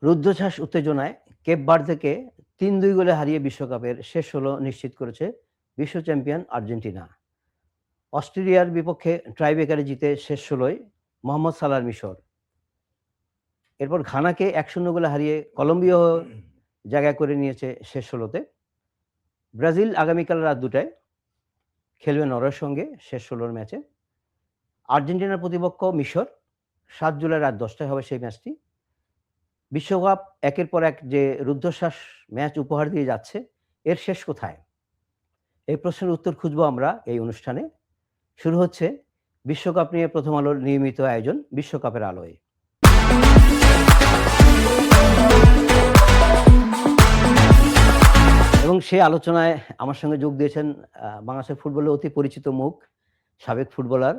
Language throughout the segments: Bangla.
রুদ্ধশ্বাস উত্তেজনায় কেপ ভার্দেকে ৩-২ গোলে হারিয়ে বিশ্বকাপের শেষ ১৬ নিশ্চিত করেছে বিশ্ব চ্যাম্পিয়ন আর্জেন্টিনা। অস্ট্রেলিয়ার বিপক্ষে টাইব্রেকারে জিতে শেষ ১৬য় মোহাম্মদ সালাহর মিশর। এরপর ঘানাকে ১-০ গোলে হারিয়ে কলম্বিয়া জায়গা করে নিয়েছে শেষ ১৬তে। ব্রাজিল আগামীকাল রাত ২টায় খেলবে নরওয়ের সঙ্গে শেষ ১৬র ম্যাচে। আর্জেন্টিনার প্রতিপক্ষ মিশর ৭ জুলাই রাত ১০টায় হবে সেই ম্যাচটি। বিশ্বকাপ একের পর এক যে রুদ্ধশ্বাস ম্যাচ উপহার দিয়ে যাচ্ছে, এর শেষ কোথায়? এই প্রশ্নের উত্তর খুঁজব আমরা এই অনুষ্ঠানে। শুরু হচ্ছে বিশ্বকাপ নিয়ে প্রথম আলোর নিয়মিত আয়োজন বিশ্বকাপের আলোয়। এবং সেই আলোচনায় আমার সঙ্গে যোগ দিয়েছেন বাংলাদেশের ফুটবলের অতি পরিচিত মুখ, সাবেক ফুটবলার,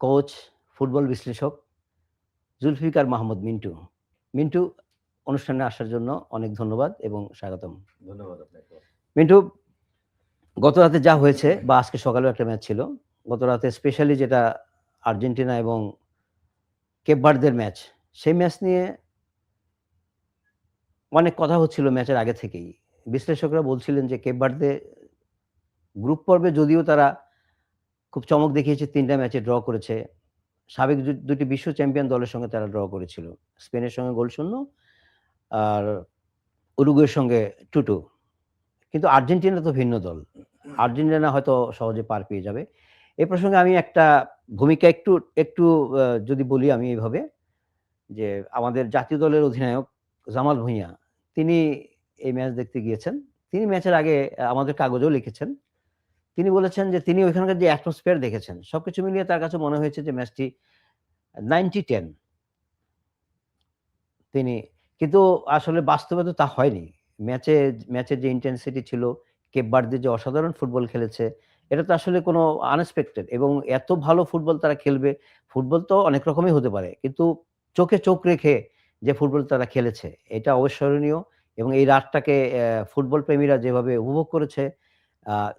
কোচ, ফুটবল বিশ্লেষক জুলফিকার মাহমুদ মিন্টু। মিন্টু, অনুষ্ঠানে আসার জন্য অনেক ধন্যবাদ এবং স্বাগতম। ধন্যবাদ আপনাকে। মিন্টু, গত রাতে যা হয়েছে বা আজকে সকালেও একটা ম্যাচ ছিল, গত রাতে স্পেশালি যেটা আর্জেন্টিনা এবং কেপ ভার্দের ম্যাচ, সেই ম্যাচ নিয়ে অনেক কথা হচ্ছিল ম্যাচের আগে থেকেই। বিশ্লেষকরা বলছিলেন যে কেপ ভার্দে গ্রুপ পর্বে যদিও তারা খুব চমক দেখিয়েছে, ৩টা ম্যাচে ড্র করেছে। সাবেক দুটি বিশ্ব চ্যাম্পিয়ন দলের সঙ্গে তারা ড্র করেছিল, স্পেনের সঙ্গে 0-0 আর উরুগুয়ের সঙ্গে 2-2। কিন্তু আর্জেন্টিনা তো ভিন্ন দল, আর্জেন্টিনা হয়তো সহজে পার পেয়ে যাবে। এই প্রসঙ্গে আমি একটা ভূমিকা একটু যদি বলি আমি এইভাবে, যে আমাদের জাতীয় দলের অধিনায়ক জামাল ভুঁইয়া, তিনি এই ম্যাচ দেখতে গিয়েছেন। তিনি ম্যাচের আগে আমাদের কাগজেও লিখেছেন। তিনি বলেছেন যে তিনি ওইখানকার যে অ্যাটমসফিয়ার দেখেছেন, সবকিছু মিলিয়ে তার কাছে মনে হয়েছে যে ম্যাচটি 90-10। তিনি কিন্তু আসলে বাস্তবে তো তা হয়নি। ম্যাচের যে ইন্টেন্সিটি ছিল, কেপ ভার্দে যে অসাধারণ ফুটবল খেলেছে, এটা তো আসলে কোনো আনএক্সপেক্টেড। এবং এত ভালো ফুটবল তারা খেলবে, ফুটবল তো অনেক রকমই হতে পারে, কিন্তু চোখে চোখ রেখে যে ফুটবল তারা খেলেছে, এটা অবিস্মরণীয়। এবং এই রাতটাকে ফুটবল প্রেমীরা যেভাবে উপভোগ করেছে,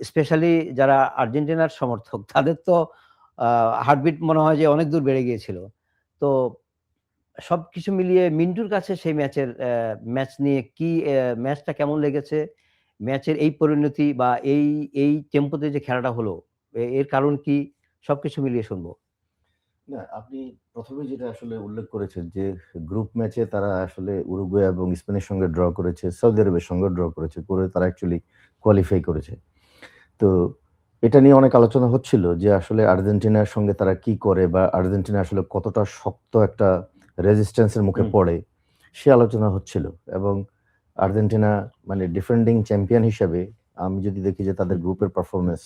স্পেশালি যারা আর্জেন্টিনার সমর্থক, তাদের তো হার্টবিট মনে হয় যে অনেক দূর বেড়ে গিয়েছিল। তো সবকিছু মিলিয়ে মিন্টুর কাছে সেই ম্যাচ নিয়ে কি, ম্যাচটা কেমন লেগেছে? ম্যাচের এই পরিণতি বা এই টেম্পোতে যে খেলাটা হলো, এর কারণ কি? সবকিছু মিলিয়ে শুনবো। না, আপনি প্রথমে যেটা আসলে উল্লেখ করেছেন যে গ্রুপ ম্যাচে তারা আসলে উরুগুয়ে এবং স্পেনের সঙ্গে ড্র করেছে, সৌদি আরবের সঙ্গে ড্র করেছে, করে তারা অ্যাকচুয়ালি কোয়ালিফাই করেছে। তো এটা নিয়ে অনেক আলোচনা হচ্ছিল যে আসলে আর্জেন্টিনার সঙ্গে তারা কি করে বা আর্জেন্টিনা আসলে কতটা শক্ত একটা রেজিস্ট্যান্সের মুখে পড়ে, সে আলোচনা হচ্ছিল। এবং আর্জেন্টিনা মানে ডিফেন্ডিং চ্যাম্পিয়ন হিসেবে আমি যদি দেখি যে তাদের গ্রুপের পারফরমেন্স,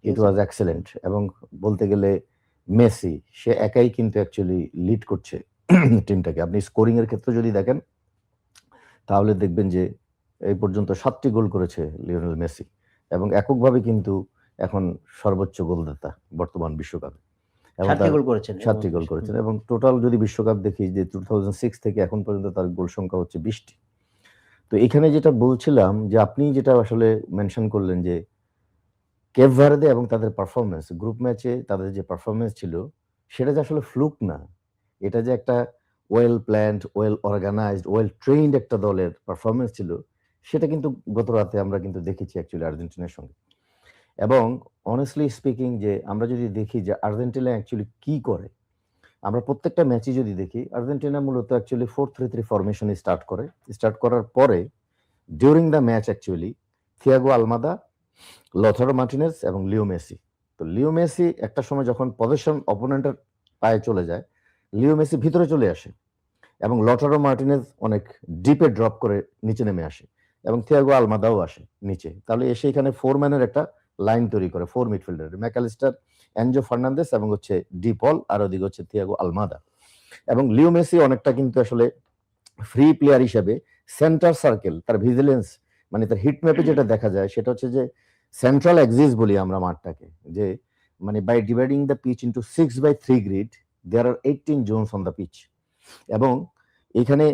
ইট ওয়াজ এক্সেলেন্ট। এবং বলতে গেলে মেসি সে একাই কিন্তু অ্যাকচুয়ালি লিড করছে টিমটাকে। আপনি স্কোরিং এর ক্ষেত্রে যদি দেখেন তাহলে দেখবেন যে এই পর্যন্ত 7টি গোল করেছে লিওনেল মেসি, এবং এককভাবে কিন্তু এখন সর্বোচ্চ গোলদাতা বর্তমান বিশ্বকাপে। 7টি গোল করেছেন। 7টি গোল করেছেন এবং টোটাল যদি বিশ্বকাপ দেখি যে 2006 থেকে এখন পর্যন্ত তার গোল সংখ্যা হচ্ছে 20টি। তো এখানে যেটা বলছিলাম যে আপনি যেটা আসলে মেনশন করলেন যে কেপ ভার্দে এবং তাদের পারফরমেন্স, গ্রুপ ম্যাচে তাদের যে পারফরমেন্স ছিল সেটা যে আসলে ফ্লুক না, এটা যে একটা well planned, well organised, well trained একটা দলের পারফরমেন্স ছিল, সেটা কিন্তু গত রাতে আমরা কিন্তু দেখেছি অ্যাকচুয়ালি আর্জেন্টিনার সঙ্গে। এবং অনেস্টলি স্পিকিং যে আমরা যদি দেখি যে আর্জেন্টিনা অ্যাকচুয়ালি কি করে, আমরা প্রত্যেকটা ম্যাচই যদি দেখি আর্জেন্টিনা মূলত অ্যাকচুয়ালি 4-3-3 ফরমেশনে স্টার্ট করার পরে during the match actually Thiago Almada, Lautaro Martinez এবং লিও মেসি। তো লিও মেসি একটা সময় যখন পজিশন অপোনেন্টের পায়ে চলে যায়, লিও মেসি ভিতরে চলে আসে এবং লথারো মার্টিনেজ অনেক ডিপে ড্রপ করে নিচে নেমে আসে এবং থিয়াগো আলমাদাও আসে নিচে। তাহলে এসে এখানে 4 ম্যানের একটা লাইন তৈরি করে, 4 মিডফিল্ডার, ম্যাকালিস্টার, এনজো ফার্নান্দেস এবং হচ্ছে ডি পল, আর ওদিকে হচ্ছে থিয়াগো আলমাদা। এবং লিও মেসি অনেকটা কিন্তু আসলে ফ্রি প্লেয়ার হিসেবে সেন্টার সার্কেল, তার ভিজিলেন্স মানে তার হিট ম্যাপে যেটা দেখা যায় সেটা হচ্ছে যে সেন্ট্রাল এক্সিস বলি আমরা মাঠটাকে, যে মানে by dividing the pitch into 6/3 grid there are 18 zones on the pitch. এবং এখানে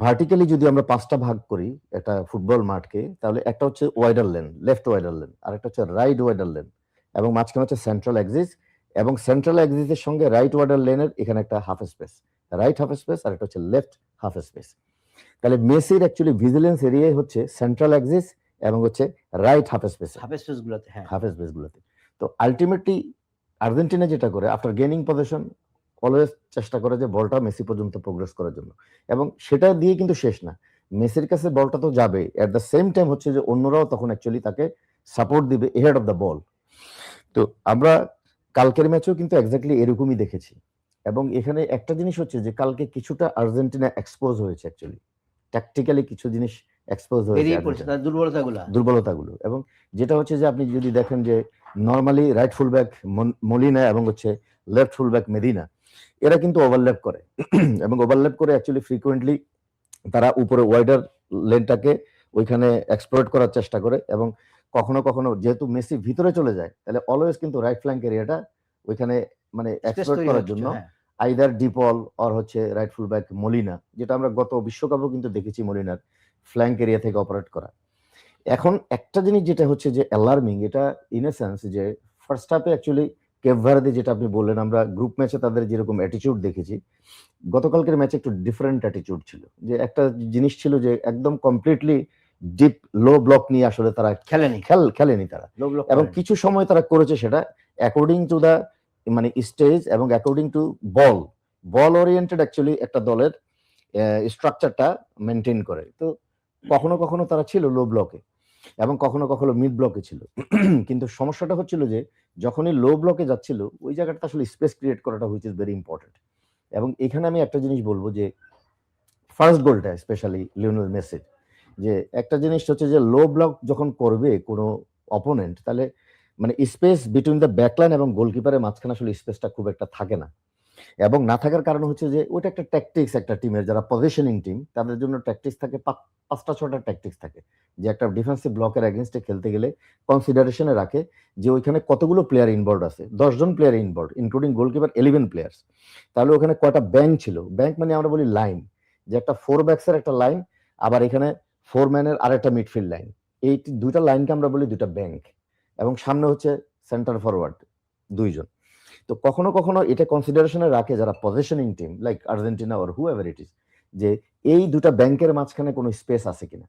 ভার্টিক্যালি যদি আমরা 5টা ভাগ করি একটা ফুটবল মাঠকে, তাহলে একটা হচ্ছে wider lane, left wider lane, আর একটা হচ্ছে রাইট ওয়াইডার লেন, এবং মাঝখানে হচ্ছে সেন্ট্রাল এক্সিস, এবং সেন্ট্রাল এক্সিস এর সঙ্গে রাইট ওয়াইডার লেনের এখানে একটা half space, right half space, আর একটা হচ্ছে লেফট হাফ স্পেস। তাহলে মেসির অ্যাকচুয়ালি ভিজিলেন্স এরিয়াই হচ্ছে সেন্ট্রাল অ্যাক্সিস এবং হচ্ছে রাইট হাফ স্পেসে, হাফ স্পেস গুলোতে। হ্যাঁ, হাফ স্পেস গুলোতে। তো আলটিমেটলি আর্জেন্টিনা যেটা করে আফটার গেইনিং পজিশন অলওয়েজ চেষ্টা করে যে বলটা মেসি পর্যন্ত প্রোগ্রেস করার জন্য, এবং সেটা দিয়ে কিন্তু শেষ না, মেসির কাছে বলটা তো যাবে, এট দ্য সেম টাইম হচ্ছে যে অন্যরাও তখন অ্যাকচুয়ালি তাকে সাপোর্ট দিবে এহেড অফ দ্য বল। তো আমরা কালকের ম্যাচেও কিন্তু এক্স্যাক্টলি এরকমই দেখেছি, এবং এখানে একটা জিনিস হচ্ছে যে কালকে কিছুটা আর্জেন্টিনা এক্সপোজ হয়েছে, অ্যাকচুয়ালি ট্যাকটিক্যালি কিছু জিনিস এক্সপোজ হয়েছে বেরিয়ে পড়ছে তার দুর্বলতাগুলো। এবং যেটা হচ্ছে যে আপনি যদি দেখেন যে নর্মালি রাইট ফুলব্যাক মলিনা এবং হচ্ছে লেফট ফুলব্যাক মেদিনা, এরা কিন্তু ওভারল্যাপ করে এবং ওভারল্যাপ করে অ্যাকচুয়ালি ফ্রিকুয়েন্টলি তারা উপরে ওয়াইডার লেনটাকে ওইখানে এক্সপ্লয়েট করার চেষ্টা করে, এবং কখনো কখনো যেহেতু মেসি ভিতরে চলে যায় তাহলে অলওয়েজ কিন্তু রাইট ফ্ল্যাঙ্ক এরিয়াটা ওইখানে মানে এক্সপ্লয়েট করার জন্য আইদার ডিপল অর হচ্ছে রাইট ফুলব্যাক মলিনা, যেটা আমরা গত বিশ্বকাপেও কিন্তু দেখেছি মলিনার ফ্ল্যাঙ্ক এরিয়া থেকে অপারেট করা। এখন একটা জিনিস যেটা হচ্ছে যে অ্যালার্মিং, এটা ইন এ সেন্স যে ফার্স্ট হাফে অ্যাকচুয়ালি কেপ ভার্দে যেটা আপনি বললেন, আমরা গ্রুপ ম্যাচে তাদের যেরকম অ্যাটিটিউড দেখেছি, গতকালকের ম্যাচে একটু ডিফারেন্ট অ্যাটিটিউড ছিল, যে একটা জিনিস ছিল যে একদম কমপ্লিটলি ডিপ লো ব্লক নিয়ে আসলে তারা খেলেনি তারা, এবং কিছু সময় তারা করেছে সেটা অ্যাকর্ডিং টু দা মানে স্টেজ এবং according to ball oriented actually একটা দলের স্ট্রাকচারটা মেনটেন করে। তো কখনো কখনো তারা ছিল লো ব্লকে এবং কখনো কখনো মিড ব্লকে ছিল, কিন্তু সমস্যাটা হচ্ছিল যে যখনই লো ব্লকে যাচ্ছিল ওই জায়গাটা আসলে স্পেস ক্রিয়েট করাটা হুইচ ইজ ভেরি ইম্পর্টেন্ট। এবং এখানে আমি একটা জিনিস বলবো যে ফার্স্ট গোলটা স্পেশালি লিওনেল মেসির, যে একটা জিনিস হচ্ছে যে লো ব্লক যখন করবে কোনো অপোনেন্ট, তাহলে মানে স্পেস বিটুইন দ্য ব্যাকলাইন এবং গোলকিপারের মাঝখানে আসলে স্পেসটা খুব একটা থাকে না, এবং না থাকার কারণ হচ্ছে যে ওইটা একটা ট্যাকটিক্স, একটা টিমের যারা পজিশনিং টিম তাদের জন্য ট্যাকটিক্স থাকে, 5টা-6টা ট্যাকটিক্স থাকে, যে একটা ডিফেন্সিভ ব্লকের এগেনস্টে খেলতে গেলে কনসিডারেশনে রাখে যে ওইখানে কতগুলো প্লেয়ার ইনভলভ আছে, 10 জন player involve including goalkeeper 11 players, তাহলে ওখানে কয়টা ব্যাংক ছিল, ব্যাংক মানে আমরা বলি লাইন, যে একটা 4 ব্যাকসের একটা লাইন, আবার এখানে 4 ম্যানের আরেকটা মিডফিল্ড লাইন, এই দুইটা লাইনকে আমরা বলি দুইটা ব্যাংক, এবং সামনে হচ্ছে সেন্টার ফরওয়ার্ড 2 জন। তো কখনো কখনো এটা কনসিডারেশনে রাখে যারা positioning team like Argentina or whoever it is, যে এই দুটা ব্যাংকের মাঝখানে কোনো স্পেস আছে কিনা,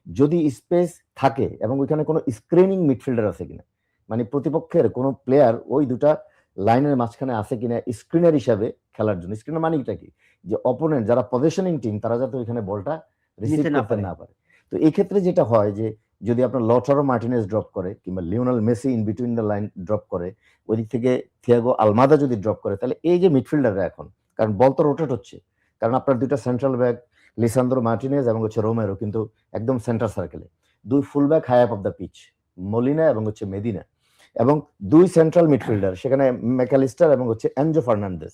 যদি স্পেস থাকে এবং ওইখানে কোনো স্ক্রিনিং মিডফিল্ডার আছে কিনা, মানে প্রতিপক্ষের কোনো প্লেয়ার ওই দুটা লাইনের মাঝখানে আছে কিনা স্ক্রিনার হিসাবে খেলার জন্য। স্ক্রিনার মানেটা কি, যে অপোনেন্ট যারা পজিশনিং টিম তারা যাতে ওইখানে বলটা রিসিভ করতে না পারে। তো এই ক্ষেত্রে যেটা হয় যে যদি আপনার লটারো মার্টিনেজ ড্রপ করে কিংবা Lionel Messi in between the line drop করে, ওই দিক থেকে থিয়াগো আলমাদা যদি ড্রপ করে, তাহলে এই যে মিডফিল্ডাররা এখন, কারণ বল তো রোটেট হচ্ছে, কারণ আপনার দুইটা সেন্ট্রাল ব্যাক লিসান্দ্রো মার্টিনেজ এবং হচ্ছে রোমেরো কিন্তু একদম সেন্টার সার্কেলে, 2 full back high up of the pitch Molina এবং হচ্ছে মেদিনা, এবং 2 সেন্ট্রাল মিডফিল্ডার সেখানে ম্যাকালিস্টার এবং হচ্ছে এনজো ফার্নান্দেজ।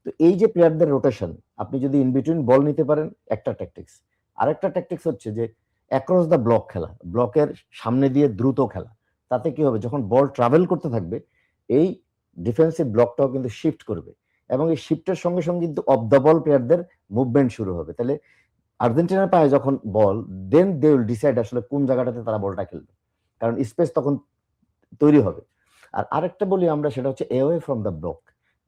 তো এই যে প্লেয়ারদের রোটেশন, আপনি যদি ইন বিটুইন বল নিতে পারেন একটা ট্যাকটিক্স, আরেকটা ট্যাকটিক্স হচ্ছে যে অ্যাক্রস দ্য ব্লক খেলা, ব্লকের সামনে দিয়ে দ্রুত খেলা, তাতে কি হবে যখন বল ট্রাভেল করতে থাকবে এই ডিফেন্সিভ ব্লকটাও কিন্তু শিফট করবে, এবং এই শিফটের সঙ্গে সঙ্গে কিন্তু অফ দ্য বল প্লেয়ারদের মুভমেন্ট শুরু হবে। তাহলে আর্জেন্টিনার পায়ে যখন বল, দেন দে উইল ডিসাইড আসলে কোন জায়গাটাতে তারা বলটা খেলবে, কারণ স্পেস তখন তৈরি হবে। আর আরেকটা বলি আমরা, সেটা হচ্ছে অ্যাওয়ে ফ্রম দ্য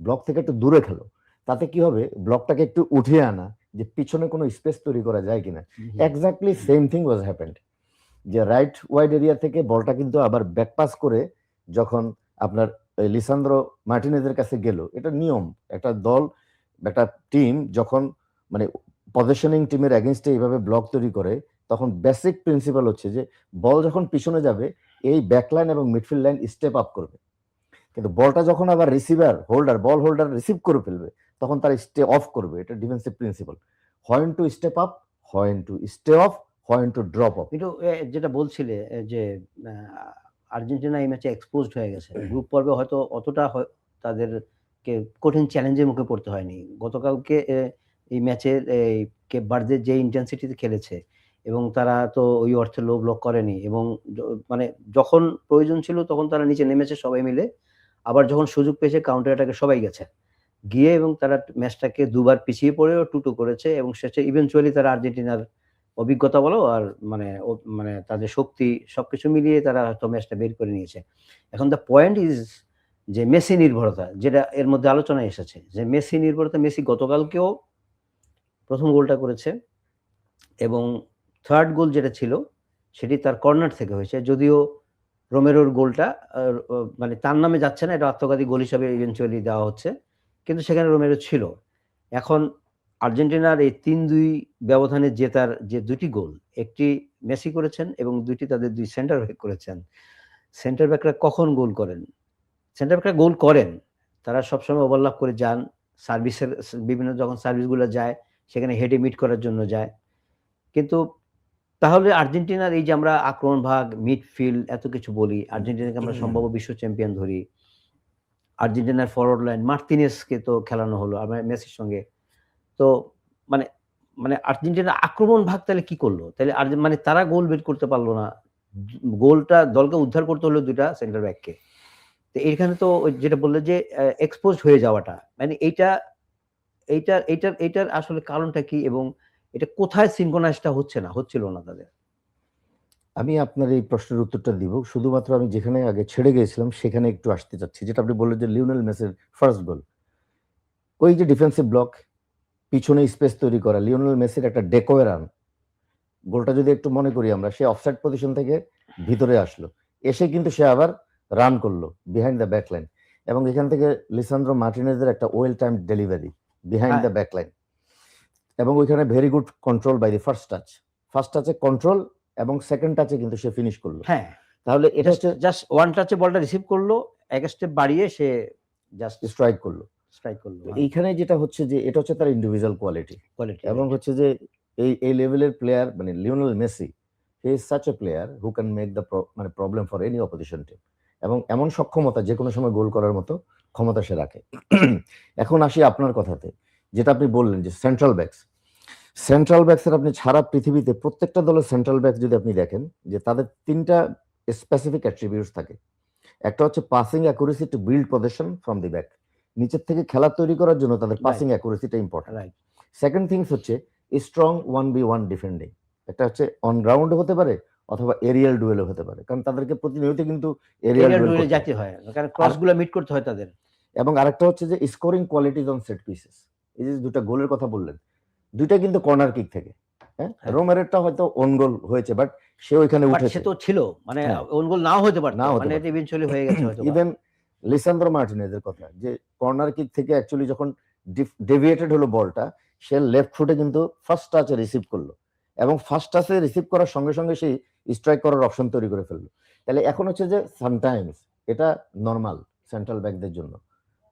ব্লক থেকে একটু দূরে খেলো, তাতে কি হবে ব্লকটাকে একটু উঠিয়ে আনা, যে পিছনে কোনো স্পেস তৈরি করা যায় কিনা। এক্স্যাক্টলি সেম থিং ওয়াজ হ্যাপেন্ড, যে রাইট ওয়াইড এরিয়া থেকে বলটা কিন্তু আবার ব্যাকপাস করে যখন আপনার লিসান্দ্রো মার্টিনেজের কাছে গেল, এটা নিয়ম, একটা দল একটা টিম যখন মানে পজিশনিং টিমের এগেনস্টে এইভাবে ব্লক তৈরি করে, তখন বেসিক প্রিন্সিপাল হচ্ছে যে বল যখন পিছনে যাবে এই ব্যাকলাইন এবং মিডফিল্ড লাইন স্টেপ আপ করবে, কিন্তু বলটা যখন আবার বল হোল্ডার রিসিভ করে ফেলবে তখন তার স্টে অফ করবে। এটা defensive principle, when to step up, when to stay off, when to drop off. কিন্তু যেটা বলছিলে যে আর্জেন্টিনা এই ম্যাচে এক্সপোজড হয়ে গেছে, গ্রুপ পর্বে হয়তো অতটা তাদেরকে কঠিন চ্যালেঞ্জের মুখে পড়তে হয়নি। গতকালকে এই ম্যাচের কেপ ভার্দে যে ইন্টেন্সিটিতে খেলেছে এবং তারা তো ওই অর্থে লো ব্লক করেনি, এবং মানে যখন প্রয়োজন ছিল তখন তারা নিচে নেমেছে সবাই মিলে, আবার যখন সুযোগ পেয়েছে কাউন্টার অ্যাটাকে সবাই গিয়ে এবং তারা ম্যাচটাকে 2 বার পিছিয়ে পড়েও 2-2 করেছে, এবং শেষে ইভেনচুয়ালি তারা আর্জেন্টিনার অভিজ্ঞতা বলো আর মানে তাদের শক্তি সবকিছু মিলিয়ে তারা হয়তো ম্যাচটা বের করে নিয়েছে। এখন দ্য পয়েন্ট ইজ যে মেসি নির্ভরতা, যেটা এর মধ্যে আলোচনায় এসেছে, যে মেসি নির্ভরতা। মেসি গতকালকেও প্রথম গোলটা করেছে, এবং থার্ড গোল যেটা ছিল সেটি তার কর্নার থেকে হয়েছে, যদিও রোমেরোর গোলটা মানে তার নামে যাচ্ছে না, এটা আত্মঘাতী গোল হিসাবে ইভেনচুয়ালি দেওয়া হচ্ছে, কিন্তু সেখানে রোমেরো ছিল। এখন আর্জেন্টিনার এই ৩-২ ব্যবধানে জেতার যে দুটি গোল, একটি মেসি করেছেন এবং দুটি তাদের দুই সেন্টার ব্যাক করেছেন। সেন্টার ব্যাকরা কখন গোল করেন? সেন্টার ব্যাকরা গোল করেন, তারা সবসময় ওভারল্যাপ করে যান, সার্ভিসের বিভিন্ন যখন সার্ভিসগুলো যায় সেখানে হেডে মিট করার জন্য যায়। কিন্তু তাহলে আর্জেন্টিনার এই যে আমরা আক্রমণ ভাগ, মিডফিল্ড এত কিছু বলি, আর্জেন্টিনাকে আমরা সম্ভাব্য বিশ্ব চ্যাম্পিয়ন ধরি। আর্জেন্টিনার ফরওয়ার্ড লাইন মার্তিনেজকে তো খেলানো হলো আমার মেসির সঙ্গে। তো মানে মানে আর্জেন্টিনা আক্রমণ ভাগ তাহলে কি করলো? তাহলে মানে তারা গোল বের করতে পারলো না। গোলটা দলকে উদ্ধার করতে হলো ২ টা সেন্টার ব্যাককে। তো এইখানে তো ওই যেটা বললে যে এক্সপোজড হয়ে যাওয়াটা, মানে এইটার আসলে কারণটা কি এবং এটা কোথায় সিনক্রোনাইজটা হচ্ছিল না তাদের? আমি আপনার এই প্রশ্নের উত্তরটা দিব। শুধুমাত্র আমি যেখানে আগে ছেড়ে গিয়েছিলাম সেখানে একটু আসতে চাচ্ছি। যেটা আপনি বললেন যে লিওনেল মেসির ফার্স্ট গোল। ওই যে ডিফেন্সিভ ব্লক, পিছনে স্পেস তৈরি করা, লিওনেল মেসির একটা ডেকোয়ে রান। গোলটা যদি একটু মনে করি আমরা, সে অফসাইড পজিশন থেকে ভিতরে আসলো। এসে কিন্তু সে আবার রান করলো বিহাইন্ড দ্য ব্যাক লাইন। এবং এখান থেকে লিসান্দ্রো মার্টিনেজের একটা well timed delivery behind the back line. এবং ওইখানে very good control by the first touch. First টাচে কন্ট্রোল এবং সেকেন্ড টাচে কিন্তু সে ফিনিশ করলো। হ্যাঁ, তাহলে এটা হচ্ছে জাস্ট ওয়ান টাচে বলটা রিসিভ করলো, এক স্টেপ বাড়িয়ে সে জাস্ট স্ট্রাইক করলো। করলো। এইখানে যেটা হচ্ছে যে এটা হচ্ছে তার ইন্ডিভিজুয়াল কোয়ালিটি এবং হচ্ছে যে এই লেভেলের প্লেয়ার মানে Lionel Messi, he is such a player who can make the মানে problem for any opposition team এবং এমন সক্ষমতা যে কোনো সময় গোল করার মতো ক্ষমতা সে রাখে। এখন আসি আপনার কথাতে, যেটা আপনি বললেন যে সেন্ট্রাল ব্যাকসের আপনি সারা পৃথিবীতে প্রত্যেকটা দলের সেন্ট্রাল ব্যাক যদি আপনি দেখেন যে তাদের ৩টা স্পেসিফিক অ্যাট্রিবিউটস থাকে। একটা হচ্ছে passing accuracy to build position from the back, নিচের থেকে খেলা তৈরি করার জন্য তাদের পাসিং অ্যাকুরেসিটা ইম্পর্টেন্ট। সেকেন্ড থিংস হচ্ছে স্ট্রং 1v1 ডিফেন্ডিং, একটা হচ্ছে অন গ্রাউন্ড হতে পারে অথবা এরিয়াল ডুয়েলও হতে পারে, কারণ তাদেরকে প্রতিনিয়ত কিন্তু এরিয়াল ডুয়েল যেতে হয়, কারণ ক্রসগুলো মিট করতে হয় তাদের। এবং আরেকটা হচ্ছে যে scoring qualities on set pieces. এই যে দুটো গোলের কথা বললেন, দুইটা কিন্তু কর্নার কিক থেকে। হ্যাঁ, রোমেরোটা হয়তো ওন গোল হয়েছে, বাট সে ওইখানে উঠেছে, সে তো ছিল, মানে ওন গোল নাও হতে পারতো, মানে এটা ইভেন্চুয়ালি হয়ে গেছে হয়তো। ইভেন লিসান্দ্রো মার্টিনেজের কথা, যে কর্নার কিক থেকে অ্যাকচুয়ালি যখন ডেভিয়েটেড হলো বলটা, সে লেফট ফুটে কিন্তু ফার্স্ট টাচে রিসিভ করলো এবং ফার্স্ট টাচে রিসিভ করার সঙ্গে সঙ্গে সেই স্ট্রাইক করার অপশন তৈরি করে ফেললো। তাহলে এখন হচ্ছে যে সামটাইমস এটা নরমাল সেন্ট্রাল ব্যাকদের জন্য,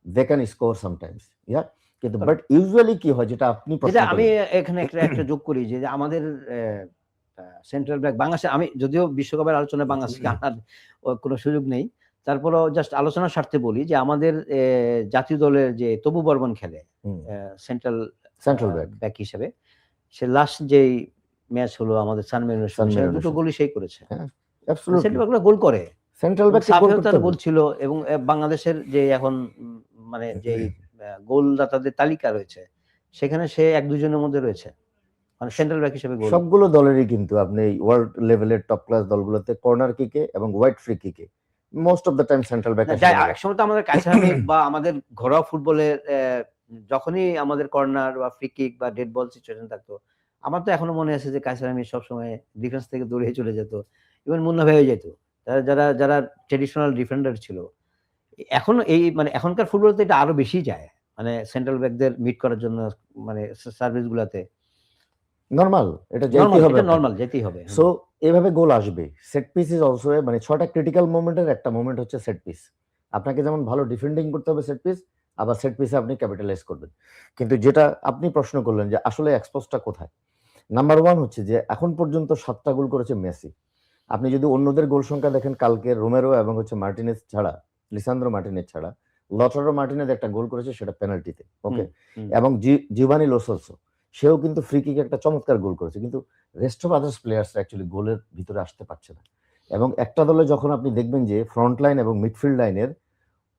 দে ক্যান স্কোর সামটাইমস, ইয়া, কিন্তু বাট ইউজুয়ালি কি হয় যেটা আপনি আমি এখানে একটা যোগ করি যে আমাদের সেন্ট্রাল ব্যাক বাংলাদেশে, আমি যদিও বিশ্বকাপের আলোচনায় বাংলাদেশকে আনার কোনো সুযোগ নেই, তারপরও জাস্ট আলোচনার স্বার্থে বলি যে আমাদের জাতীয় দলের যে তবু বর্মন খেলে সেন্ট্রাল ব্যাক হিসেবে, সে লাস্ট যেই ম্যাচ হলো আমাদের সান মেরিনোর সঙ্গে, দুটো গোলই সেই করেছে। সেন্ট্রাল ব্যাকরা গোল করে, সেন্ট্রাল ব্যাক গোল ছিল এবং বাংলাদেশের যে এখন মানে যে গোলদাতাদের তালিকা রয়েছে সেখানে সে ১-২ জনের মধ্যে রয়েছে, মানে সেন্ট্রাল ব্যাক হিসেবে গোল। সবগুলো দলেরই কিন্তু আপনি ওয়ার্ল্ড লেভেলের টপ ক্লাস দলগুলোতে কর্নার কিকে এবং ওয়াইড ফ্রি কিকে most of the time central back. একসময় তো আমাদের কাছাকাছি বা আমাদের ঘরোয়া ফুটবলের যখনই আমাদের কর্নার বা ফ্রি কিক বা ডেড বল সিচুয়েশন থাকতো, আমার তো এখনো মনে আছে যে কাছাকাছি সবসময় ডিফেন্স থেকে দৌড়ে চলে যেত, ইভেন মুন্না হয়ে যেত, যারা ট্রেডিশনাল ডিফেন্ডার ছিল। এখন এই মানে এখনকার ফুটবলে তো এটা আরো বেশি যায়, মানে সেন্ট্রাল ব্যাকদের মিট করার জন্য, মানে সার্ভিস গুলাতে নরমাল, এটা যেতেই হবে। সো এভাবে গোল আসবে। সেট পিস ইজ অলসো, মানে 6টা ক্রিটিক্যাল মোমেন্টের একটা মোমেন্ট হচ্ছে সেট পিস। আপনাকে যেমন ভালো ডিফেন্ডিং করতে হবে সেট পিস, আবার সেট পিসে আপনি ক্যাপিটালাইজ করবেন। কিন্তু যেটা আপনি প্রশ্ন করলেন যে আসলে এক্সপোজটা কোথায়, নাম্বার 1 হচ্ছে যে এখন পর্যন্ত 7টা গোল করেছে মেসি। আপনি যদি অন্যদের গোল সংখ্যা দেখেন, কালকে রোমেরো এবং হচ্ছে মার্টিনেজ ছাড়া, লিসান্দ্রো মার্টিনেজ ছাড়া লটারো মার্টিনেজ একটা গোল করেছে, সেটা পেনাল্টিতে, ওকে, এবং জিভানি লো সেলসো সেও কিন্তু ফ্রি কিকে একটা চমৎকার গোল করেছে, কিন্তু rest of others players actually গোলের ভিতরে আসতে পারছে না। এবং একটা দলে যখন আপনি দেখবেন যে ফ্রন্ট লাইন এবং মিডফিল্ড লাইনের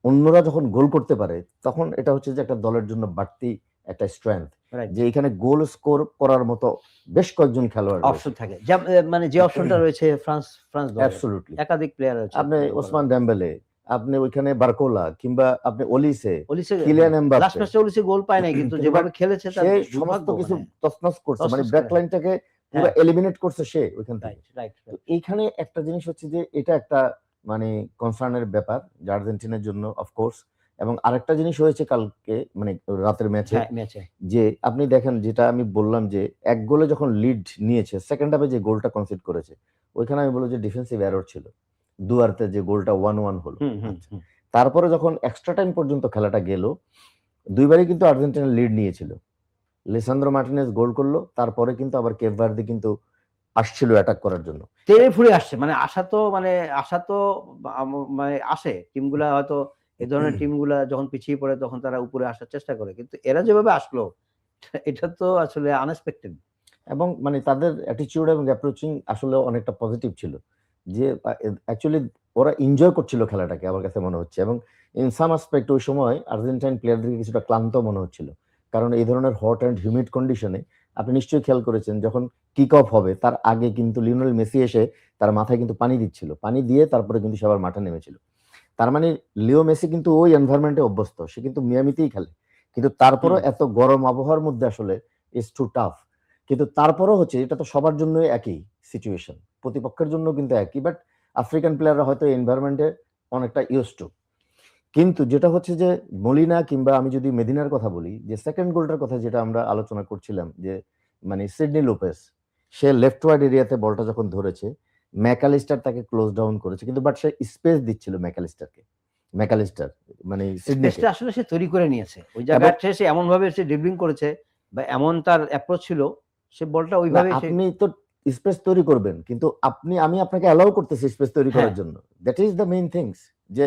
অন্যরা যখন গোল করতে পারে, তখন এটা হচ্ছে যে একটা দলের জন্য বাড়তি একটা স্ট্রেংথ, যে এখানে গোল স্কোর করার মতো বেশ কয়েকজন খেলোয়াড় অপশন থাকে, মানে যে অপশনটা রয়েছে ফ্রান্স দলে অ্যাবসলিউটলি একাধিক প্লেয়ার আছে। আপনি ওসমান ডেম্বেলে, আপনি ওইখানে বারকোলা, কিংবা আপনি ওলিসে, কিলিয়ান এমবাপ্পে, লাস্ট ম্যাচে ওলিসে গোল পায় নাই, কিন্তু যেভাবে খেলেছে তার সে সমস্ত কিছু তছনছ করছে, মানে ব্যাক লাইনটাকে পুরো এলিমিনেট করছে সে ওইখান থেকে। রাইট তো এইখানে একটা জিনিস হচ্ছে যে এটা একটা মানে কনসার্নের ব্যাপার যে আর্জেন্টিনার জন্য অফকোর্স। এবং আরেকটা জিনিস হয়েছে কালকে মানে রাতের ম্যাচে, ম্যাচে যে আপনি দেখেন যেটা আমি বললাম যে 1 গোলে যখন লিড নিয়েছে, সেকেন্ড হাফে যে গোলটা কনসিড করেছে, ওইখানে আমি বলবো যে ডিফেন্সিভ এরর ছিল। দুয়ার্তে যে গোলটা 1-1 হলো। আচ্ছা। তারপরে যখন এক্সট্রা টাইম পর্যন্ত খেলাটা গেল, দুইবারই কিন্তু আর্জেন্টিনা লিড নিয়েছিল। লিসান্দ্রো মার্টিনেজ গোল করলো, তারপরে কিন্তু আবার কেপ ভার্দে কিন্তু আসছিল অ্যাটাক করার জন্য। তেড়ে ফুড়ে আসছে, মানে আশা তো মানে আসে টিমগুলা, হয়তো এই ধরনের টিমগুলা যখন পিছিয়ে পড়ে তখন তারা উপরে আসার চেষ্টা করে, কিন্তু এরা যেভাবে আসলো এটা তো আসলে আনএক্সপেক্টেড। এবং মানে তাদের অ্যাটিটিউড এবং অ্যাপ্রোচিং আসলে অনেকটা পজিটিভ ছিল, যে অ্যাকচুয়ালি ওরা এনজয় করছিল খেলাটাকে আমার কাছে মনে হচ্ছে। এবং ইন সাম অ্যাসপেক্ট ওই সময় আর্জেন্টাইন প্লেয়ারদেরকে কিছুটা ক্লান্ত মনে হচ্ছিল, কারণ এই ধরনের হট অ্যান্ড হিউমিড কন্ডিশনে আপনি নিশ্চয়ই খেয়াল করেছেন যখন কিক অফ হবে তার আগে কিন্তু লিওনেল মেসি এসে তার মাথায় কিন্তু পানি দিচ্ছিল, পানি দিয়ে তারপরে কিন্তু সবার মাঠে নেমেছিল। তার মানে লিও মেসি কিন্তু ওই এনভায়রনমেন্টে অভ্যস্ত, সে কিন্তু মিয়ামিতেই খেলে, কিন্তু তারপরও এত গরম আবহাওয়ার মধ্যে আসলে ইটস টু টাফ। কিন্তু তারপরও হচ্ছে এটা তো সবার জন্য একই সিচুয়েশন, প্রতিপক্ষের জন্য কিন্তু একই, বাট আফ্রিকান প্লেয়াররা হয়তো এনভায়রনমেন্টে অনেকটা ইউজ টু। কিন্তু যেটা হচ্ছে যে মলিনা কিংবা আমি যদি মেদিনার কথা বলি, যে সেকেন্ড গোলটার কথা যেটা আমরা আলোচনা করছিলাম, যে মানে সিডনি লোপেস সে লেফট ওয়াইড এরিয়াতে বলটা যখন ধরেছে, ম্যাকালিস্টার তাকে ক্লোজ ডাউন করেছে, কিন্তু বাট সে স্পেস দিচ্ছিল ম্যাকালিস্টার মানে স্পেসটা আসলে সে তৈরি করে নিয়েছে ওই জায়গাটা, সে এমন ভাবে সে ড্রিবলিং করেছে বা এমন তার অ্যাপ্রোচ ছিল, সে বলটা ওইভাবে আপনি তো স্পেস তৈরি করবেন, কিন্তু আমি আপনাকে অ্যালাউ করতেছি স্পেস তৈরি করার জন্য। That is the main things, যে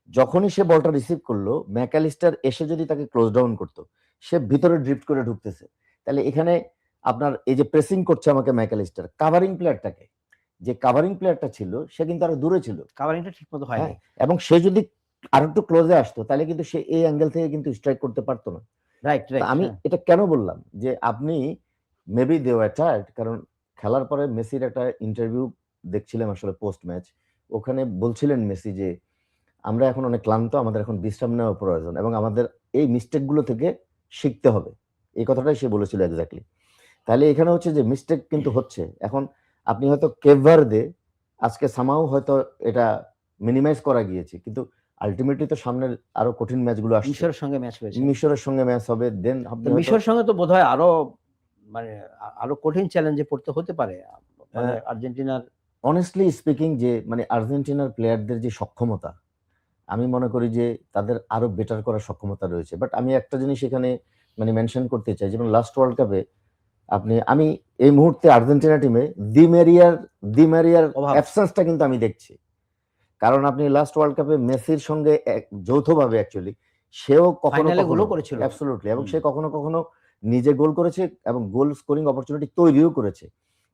যখনই সে বলটা রিসিভ করলো, ম্যাকালিস্টার এসে যদি তাকে ক্লোজ ডাউন করতো, সে ভিতরে ড্রিফট করে ঢুকতেছে, তাহলে এখানে আপনার এই যে প্রেসিং করছে আমাকে ম্যাকালিস্টার, কাভারিং প্লেয়ারটাকে, যে কাভারিং প্লেয়ারটা ছিল সে কিন্তু আরো দূরে ছিল, কাভারিংটা ঠিকমতো হয়নি, এবং সে যদি আর একটু ক্লোজে আসতো তাহলে কিন্তু সে এই অ্যাঙ্গেল থেকে কিন্তু স্ট্রাইক করতে পারতো না। রাইট আমি এটা কেন বললাম যে আপনি মেবি দে ওয়ার টায়ার্ড, কারণ খেলার পরে মেসির একটা ইন্টারভিউ দেখছিলাম আসলে পোস্ট ম্যাচ, ওখানে বলছিলেন মেসি যে আমরা এখন অনেক ক্লান্ত, আমাদের এখন বিশ্রাম নেওয়া প্রয়োজন এবং আমাদের এই মিস্টেক গুলো থেকে শিখতে হবে, এই কথাটাই সে বলেছিল এক্স্যাক্টলি। তাহলে এখানে হচ্ছে যে মিস্টেক কিন্তু হচ্ছে, এখন আপনি হয়তো কেপ ভার্দে আজকে সামাও হয়তো এটা মিনিমাইজ করা গিয়েছে, কিন্তু আলটিমেটলি তো সামনের আরো কঠিন ম্যাচগুলো আসছে, মিশরের সঙ্গে ম্যাচ হয়েছে, মিশরের সঙ্গে ম্যাচ হবে, দেন মিশরের সঙ্গে তো বোধহয় আরো মানে আরো কঠিন চ্যালেঞ্জে পড়তে হতে পারে মানে আর্জেন্টিনার। অনেস্টলি স্পিকিং, যে মানে আর্জেন্টিনার প্লেয়ারদের যে সক্ষমতা, আমি মনে করি যে তাদের আরো বেটার করার সক্ষমতা রয়েছে। বাট আমি একটা জিনিস এখানে মানে মেনশন করতে চাই, যেমন লাস্ট ওয়ার্ল্ড কাপে আমি এই মুহূর্তে আর্জেন্টিনা টিমে দি মারিয়ার অ্যাবসেন্সটা কিন্তু আমি দেখছি, কারণ আপনি লাস্ট ওয়ার্ল্ড কাপে মেসির সঙ্গে যৌথভাবে অ্যাকচুয়ালি সেও কখনো গোল করেছিল অ্যাবসলিউটলি, এবং সে কখনো কখনো নিজে গোল করেছে এবং গোল স্কোরিং অপরচুনিটি তৈরিও করেছে,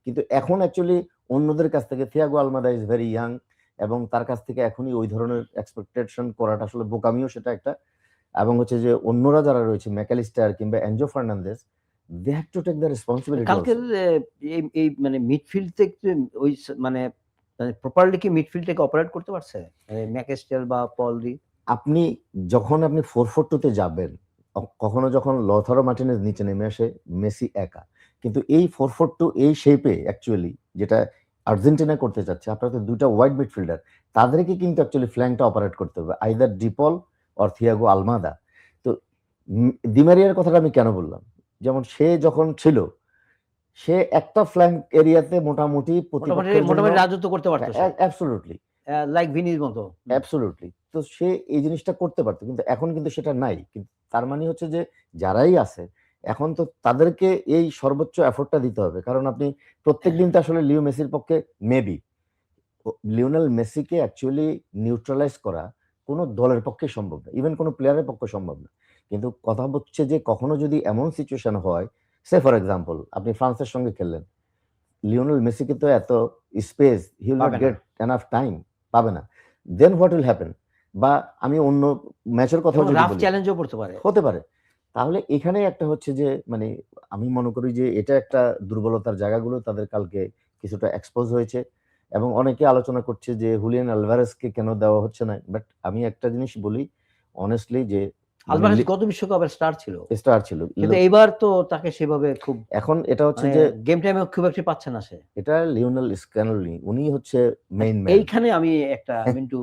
কিন্তু এখন অ্যাকচুয়ালি অন্যদের কাছ থেকে Thiago Almada is very young, এবং তার কাছ থেকে এখনই ওই ধরনের এক্সপেকটেশন করাটা আসলে বোকামিও সেটা একটা। এবং হচ্ছে যে অন্যরা যারা রয়েছে ম্যাকালিস্টার কিংবা Enzo Fernandez, they have to take the responsibility. কালকে এই মানে মিডফিল্ড থেকে ওই মানে প্রপারলি কি মিডফিল্ড থেকে অপারেট করতে পারছে ম্যাকেস্টার বা পলদি? আপনি যখন 4-4-2 তে যাবেন, কখনো যখন লথারো মার্টিনেজ নিচে নেমে আসে, মেসি একা, কিন্তু এই 4-4-2 এই শেপে অ্যাকচুয়ালি যেটা আর্জেন্টিনা করতে চাচ্ছে, আপনার তো দুইটা ওয়াইড মিডফিল্ডার, তাদেরকে কিন্তু অ্যাকচুয়ালি ফ্ল্যাঙ্কটা অপারেট করতে হবে, আইদার ডিপল অর থিয়াগো আলমাদা। তো দিমারিয়ার কথাটা আমি কেন বললাম, যেমন সে যখন ছিল, সে একটা ফ্ল্যাঙ্ক এরিয়াতে মোটামুটি রাজত্ব করতে পারতো, অ্যাবসলিউটলি লাইক ভিনির মতো, অ্যাবসলিউটলি। তো সে এই জিনিসটা করতে পারতো, কিন্তু এখন কিন্তু সেটা নাই। কিন্তু তার মানে হচ্ছে যে যারাই আছে এখন তো তাদেরকে এই সর্বোচ্চ এফোর্টটা দিতে হবে, কারণ আপনি প্রত্যেকদিন তো আসলে লিও মেসির পক্ষে মেবি লিওনেল মেসিকে অ্যাকচুয়ালি নিউট্রালাইজ করা কোনো দলের পক্ষে সম্ভব না, ইভেন কোনো প্লেয়ারের পক্ষে সম্ভব না। কিন্তু কথা হচ্ছে যে কখনো যদি এমন সিচুয়েশন হয়, সে ফর এক্সাম্পল আপনি ফ্রান্সের সঙ্গে খেললেন, লিওনেল মেসিকে তো এত space he will not get enough time, পাবে না, দেন হোয়াট উইল হ্যাপেন। বা আমি অন্য ম্যাচের কথা যদি বলি, চ্যালেঞ্জও করতে পারে, হতে পারে। তাহলে এখানে একটা হচ্ছে যে মানে আমি মনে করি যে এটা একটা দুর্বলতার জায়গাগুলো তাদের কালকে কিছুটা এক্সপোজ হয়েছে, এবং অনেকে আলোচনা করছে যে হুলিয়ান আলভারেজকে কেন দেওয়া হচ্ছে না। বাট আমি একটা জিনিস বলি অনেস্টলি, যে আলভারেজ গত বিশ্বকাপের স্টার ছিল, স্টার ছিল, কিন্তু এইবার তো তাকে সেভাবে খুব এখন এটা হচ্ছে মানে যে গেম টাইমে খুব একটা পাচ্ছে না সে। এটা লিওনেল স্ক্যালোনি, উনি হচ্ছে মেইন ম্যান। এইখানে আমি একটা মিন্টু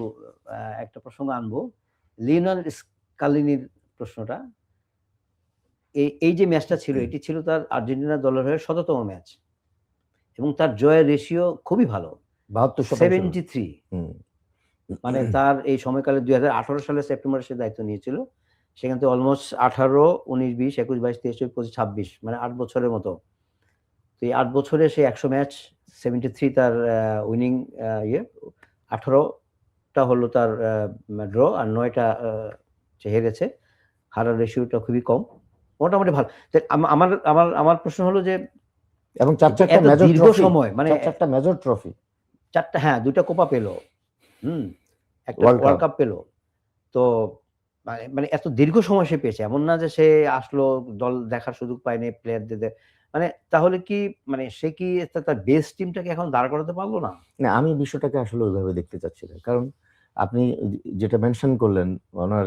একটা প্রসঙ্গ আনবো, লিওনেল স্কালিনির প্রশ্নটা। এই যে ম্যাচটা ছিল, এটি ছিল তার আর্জেন্টিনা দলের হয়ে ১৭তম ম্যাচ এবং তার জয়ের রেশিও খুবই ভালো, ৭২%। 73। মানে তার এই সময়কালে ২০১৮ সালে সেপ্টেম্বরে সে দায়িত্ব নিয়েছিল, সেখান থেকে অলমোস্ট ১৮, ১৯, ২০, ২১, ২২, ২৩, ২৪, ২৫, ২৬, মানে ৮ বছরের মতো। তো এই ৮ বছরে সে ১০০ ম্যাচ, 73 তার উইনিং ইয়ে, 18টা হলো তার ড্র আর 9টা সে হেরেছে। হারার রেশিওটা খুবই কম, মোটামুটি ভালো। আমার আমার আমার প্রশ্ন হলো যে এবং ৪টা মেজর দীর্ঘ ট্রফি, সময় মানে ৪টা মেজর ট্রফি, 4টা, হ্যাঁ 2টা কোপা পেলো, একটা ওয়ার্ল্ড কাপ পেলো। তো মানে এত দীর্ঘ সময় সে পেয়েছে, এমন না যে সে আসলো দল দেখার সুযোগ পায়নি প্লেয়ারদের, মানে তাহলে কি মানে সে কি তার বেস টিমটাকে এখন দাঁড় করাতে পারলো না? না, আমি বিষয়টাকে আসলে ওইভাবে দেখতে চাচ্ছি না। কারণ আপনি যেটা মেনশন করলেন, ওনার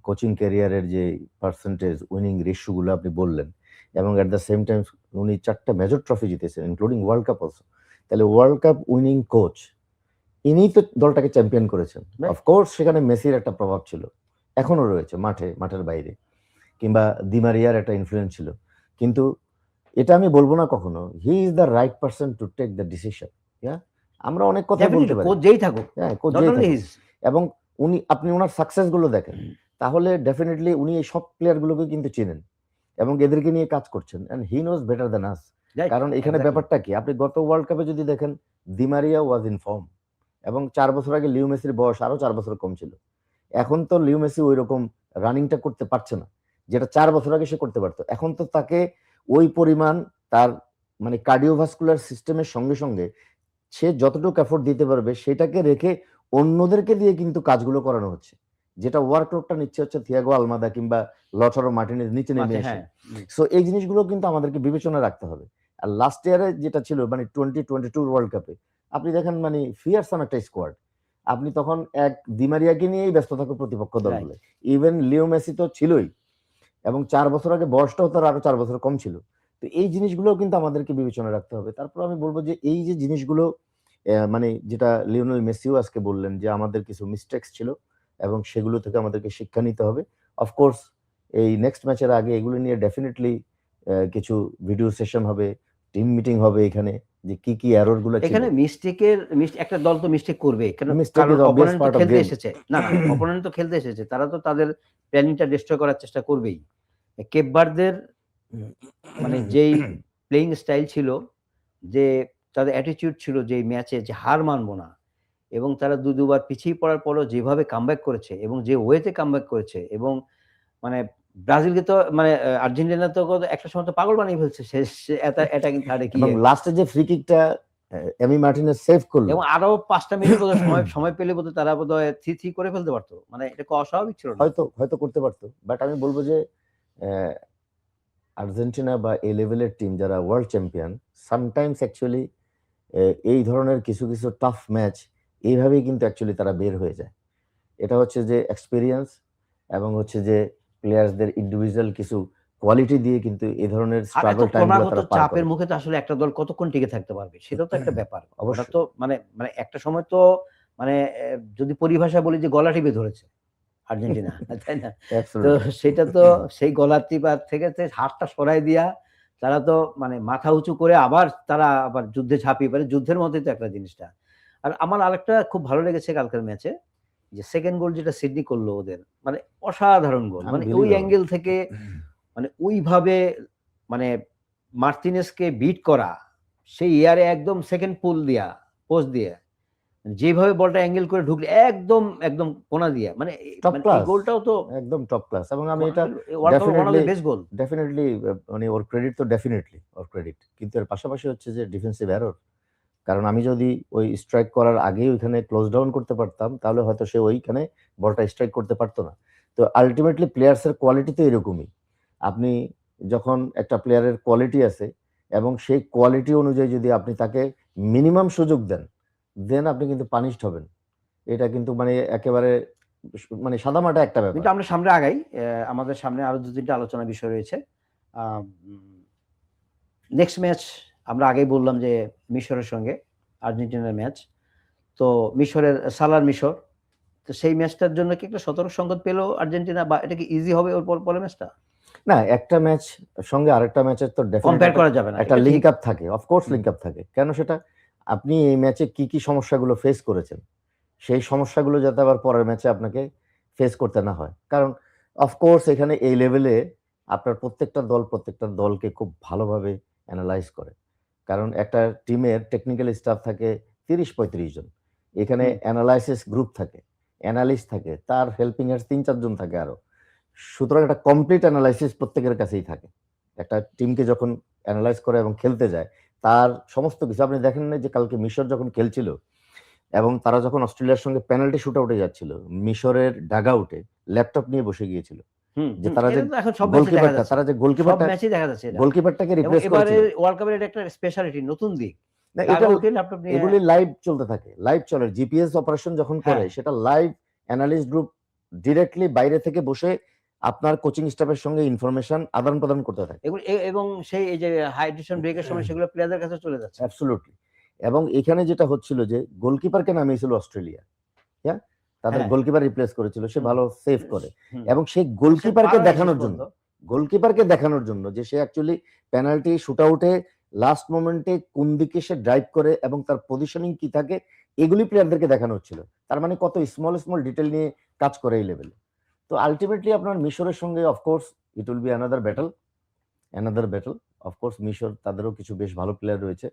কোচিং ক্যারিয়ারের যে পার্সেন্টেজ উইনিং রেশিও গুলো আপনি বললেন, এবং এট দ্য সেম টাইম উনি 4টা মেজর ট্রফি জিতেছেন ইনক্লুডিং ওয়ার্ল্ড কাপ অলসো। তাহলে ওয়ার্ল্ড কাপ উইনিং কোচ, ইনিই তো দলটাকে চ্যাম্পিয়ন করেছেন। অফকোর্স সেখানে মেসির একটা প্রভাব ছিল, এখনো রয়েছে মাঠের বাইরে, কিংবা দি মারিয়ার একটা ইনফ্লুয়েন্স ছিল, কিন্তু এটা আমি বলবো না কখনো he is the right person to take the decision. আমরা অনেক কথা বলতে পারি, কোচ যেই থাকুক, হ্যাঁ কোচ যেই থাকুক, এবং আপনি ওনার সাকসেস গুলো দেখেন, তাহলে ডেফিনেটলি উনি এই সব প্লেয়ার গুলোকে কিন্তু চেনেন এবং এদেরকে নিয়ে কাজ করছেন, and he knows better than us. কারণ এখানে ব্যাপারটা কি, আপনি গত ওয়ার্ল্ড কাপে যদি দেখেন, দি মারিয়া ওয়াজ ইন ফর্ম, এবং 4 বছর আগে লিও মেসির বয়স আরো 4 বছর কম ছিল। এখন তো লিও মেসি ওই রকম রানিংটা করতে পারছে না, যেটা 4 বছর আগে সে করতে পারতো। এখন তো তাকে ওই পরিমাণ তার মানে কার্ডিওভাস্কুলার সিস্টেমের সঙ্গে সঙ্গে সে যতটুকু এফোর্ট দিতে পারবে সেটাকে রেখে অন্যদেরকে দিয়ে কিন্তু কাজগুলো করানো হচ্ছে, যেটা ওয়ার্কলোডটা নিচ্ছে হচ্ছে থিয়াগো আলমাদা কিংবা লটারো মার্টিনেজ নিচে নেমে এসে। সো এই জিনিসগুলো কিন্তু আমাদেরকে বিবেচনা রাখতে হবে। আর লাস্ট ইয়ারে যেটা ছিল মানে 2022 ওয়ার্ল্ড কাপে আপনি দেখেন মানে ফিয়ারসাম একটা স্কোয়াড, আপনি তখন এক দিমারিয়াকে নিয়েই ব্যস্ত থাকো প্রতিপক্ষ দলগুলো, ইভেন লিও মেসি তো ছিলই, এবং 4 বছর আগে বয়সটাও তার আরো 4 বছর কম ছিল। তো এই জিনিসগুলো কিন্তু আমাদেরকে বিবেচনা রাখতে হবে। তারপর আমি বলবো যে এই যে জিনিসগুলো মানে যেটা লিওনেল মেসিও আজকে বললেন যে আমাদের কিছু মিস্টেকস ছিল এবং সেগুলো থেকে আমাদেরকে শিক্ষা নিতে হবে। অফকোর্স এই নেক্সট ম্যাচের আগে এগুলো নিয়ে ডেফিনেটলি কিছু ভিডিও সেশন হবে, টিম মিটিং হবে এখানে, যে কি এরর গুলো ছিল। এখানে একটা দল তো মিস্টেক করবে, কারণ অপোনেন্ট তো খেলতে এসেছে, না অপোনেন্ট তো খেলতে এসেছে, তারা তো তাদের প্ল্যানিংটা ডিস্ট্রয় করার চেষ্টা করবেই। কেপ ভার্দের মানে যেই প্লেইং স্টাইল ছিল, যে তাদের অ্যাটিটিউড ছিল যে ম্যাচে যে হার মানবো না, এবং তারা দুবার পিছিয়ে পড়ার পরও যেভাবে কামব্যাক করেছে এবং যে ওয়েতে কামব্যাক করেছে, এবং মানে ব্রাজিলকে তো মানে আর্জেন্টিনা তো একটা সময় তো পাগল বানিয়ে ফেলছে অ্যাটাকিং থার্ডে কি, এবং লাস্টে যে ফ্রি কিকটা এমি মার্টিনেজ সেভ করলো, এবং আরো 5টা মিনিট বোধহয় সময় পেলে বোধহয় তারা বোধহয় 3-3 করে ফেলতে পারতো, মানে এটা অস্বাভাবিক ছিল না। হয়তো করতে পারতো, বাট আমি বলবো যে আর্জেন্টিনা বা এই লেভেলের টিম যারা ওয়ার্ল্ড চ্যাম্পিয়ন, সামটাইমস অ্যাকচুয়ালি এই ধরনের কিছু টাফ ম্যাচ এইভাবেই কিন্তু অ্যাকচুয়ালি তারা বের হয়ে যায়। এটা হচ্ছে যে এক্সপেরিয়েন্স এবং হচ্ছে যে প্লেয়ারদের ইন্ডিভিজুয়াল কিছু কোয়ালিটি দিয়ে কিন্তু এই ধরনের স্ট্রাগল টাইমগুলো তারা পার করে। চাপের মুখে তো আসলে একটা দল কতক্ষণ টিকে থাকতে পারবে সেটা তো একটা ব্যাপার। ওটা তো মানে একটা সময় তো মানে যদি পরিভাষা বলি যে গলা টিপে ধরেছে আর্জেন্টিনা, তাই না? তো সেটা তো সেই গলা টিপার থেকে হাতটা সরাই দিয়া তারা তো মানে মাথা উঁচু করে আবার যুদ্ধে ঝাঁপিয়ে পড়ে, যুদ্ধের মধ্যেই তো একটা জিনিসটা। আর আমার আরেকটা খুব ভালো লেগেছে কালকের ম্যাচে, যে সেকেন্ড গোল যেটা সিডনি করলো ওদের, মানে অসাধারণ গোল, মানে ওই অ্যাঙ্গেল থেকে মানে ওইভাবে মানে মার্টিনেজকে বিট করা, সেই এয়ারে একদম সেকেন্ড পুল দিয়া পোস্ট দিয়ে যেভাবে বলটা অ্যাঙ্গেল করে ঢুকলে একদম কোনা দিয়া, মানে এই গোলটাও তো একদম টপ ক্লাস, এবং আমি এটা ডেফিনেটলি মানে ওর ক্রেডিট তো ডেফিনেটলি ওর ক্রেডিট, কিন্তু এর পাশাপাশি হচ্ছে যে ডিফেন্সিভ এরর। কারণ আমি যদি ওই স্ট্রাইক করার আগেই ওইখানে ক্লোজ ডাউন করতে পারতাম তাহলে হয়তো সে ওইখানে বলটা স্ট্রাইক করতে পারতো না। তো আলটিমেটলি প্লেয়ার্সের কোয়ালিটি তো এরকমই, আপনি যখন একটা প্লেয়ারের কোয়ালিটি আছে এবং সেই কোয়ালিটি অনুযায়ী যদি আপনি তাকে মিনিমাম সুযোগ দেন, দেন আপনি কিন্তু পানিশড হবেন। এটা কিন্তু মানে একেবারে মানে সাদামাটা একটা ব্যাপার। কিন্তু আমরা সামনে আগাই, আমাদের সামনে আরো 2-3টা আলোচনা বিষয় রয়েছে। নেক্সট ম্যাচ আমরা আগেই বললাম যে মিশরের সঙ্গে আর্জেন্টিনার ম্যাচ। তো মিশরের সালার মিশর, তো সেই ম্যাচটার জন্য কি একটা সতর্ক সংকেত পেল আর্জেন্টিনা, বা এটা কি ইজি হবে ওর পরের ম্যাচটা? না, একটা ম্যাচ সঙ্গে আরেকটা ম্যাচের তো কম্পেয়ার ডেফিনেটলি করা যাবে না, একটা এটা লিঙ্ক ঠিক। আপ থাকে, অফকোর্স হুম। লিঙ্ক আপ থাকে। কেন সেটা? আপনি এই ম্যাচে কি কি সমস্যাগুলো ফেস করেছেন, সেই সমস্যাগুলো যাতে আবার পরের ম্যাচে আপনাকে ফেস করতে না হয়। কারণ অফকোর্স এখানে এই লেভেলে আপনার প্রত্যেকটা দল প্রত্যেকটা দলকে খুব ভালোভাবে অ্যানালাইজ করে। কারণ একটা টিমের টেকনিক্যাল স্টাফ থাকে 30-35 জন। এখানে হুম। অ্যানালাইসিস গ্রুপ থাকে, অ্যানালিস্ট থাকে, তার হেল্পিং হ্যান্ডস 3-4 জন থাকে আরো। সুতরাং একটা কমপ্লিট অ্যানালাইসিস প্রত্যেকের কাছেই থাকে। একটা টিমকে যখন অ্যানালাইজ করে এবং খেলতে যায়, তার সমস্ত কিছু আপনি দেখেন না যে কালকে মিশর যখন খেলছিল এবং তারা যখন অস্ট্রেলিয়ার সঙ্গে পেনাল্টি শুট আউটে যাচ্ছিল, মিশরের ডাগআউটে ল্যাপটপ নিয়ে বসে গিয়েছিল। হুম, যে হুম, তারা যে এটা তো এখন সব ম্যাচে দেখা গোলকিপারটা, যাচ্ছে। তারা যে সব ম্যাচেই দেখা যাচ্ছে এটা। গোলকিপারটাকে এবং রিপ্লেস এবারের করেছিল। ওয়ার্ল্ড কাপের এটা একটা স্পেশালিটি, নতুন দিক। না, ডাগ এটা আউটে ল্যাপটপ নিয়ে। এগুলি লাইভ চলতে থাকে, লাইভ চলে। জিপিএস অপারেশন যখন করে হ্যাঁ, সেটা লাইভ অ্যানালিস্ট গ্রুপ ডিরেক্টলি বাইরে থেকে বসে আপনার কোচিং স্টাফের সঙ্গে ইনফরমেশন আদান প্রদান করতে থাকে। এবং সেই এই যে হাইড্রেশন ব্রেকের সময় সেগুলো প্লেয়ারদের কাছে চলে যাচ্ছে। অ্যাবসলিউটলি। এবং এখানে যেটা হচ্ছিল যে গোলকিপারকে নামিয়েছিল অস্ট্রেলিয়া, হ্যাঁ, তাদের হ্যাঁ। গোলকিপার রিপ্লেস করেছিল, সে হুম। ভালো সেভ করে। হুম। এবং সেই সে গোলকিপারকে পারে নাই শেষ দেখানোর জন্য, পর্যন্ত। যে সে অ্যাকচুয়ালি পেনাল্টি শুট আউটে লাস্ট মোমেন্টে কোন দিকে সে ড্রাইভ করে এবং তার পজিশনিং কি থাকে, এগুলি প্লেয়ারদেরকে দেখানো হচ্ছিল। তার মানে কত স্মল স্মল ডিটেল নিয়ে কাজ করে এই লেভেলে। তো আলটিমেটলি আপনার মিশরের সঙ্গে of course it will be another battle. Of course মিশর, তাদেরও কিছু বেশ ভালো প্লেয়ার রয়েছে।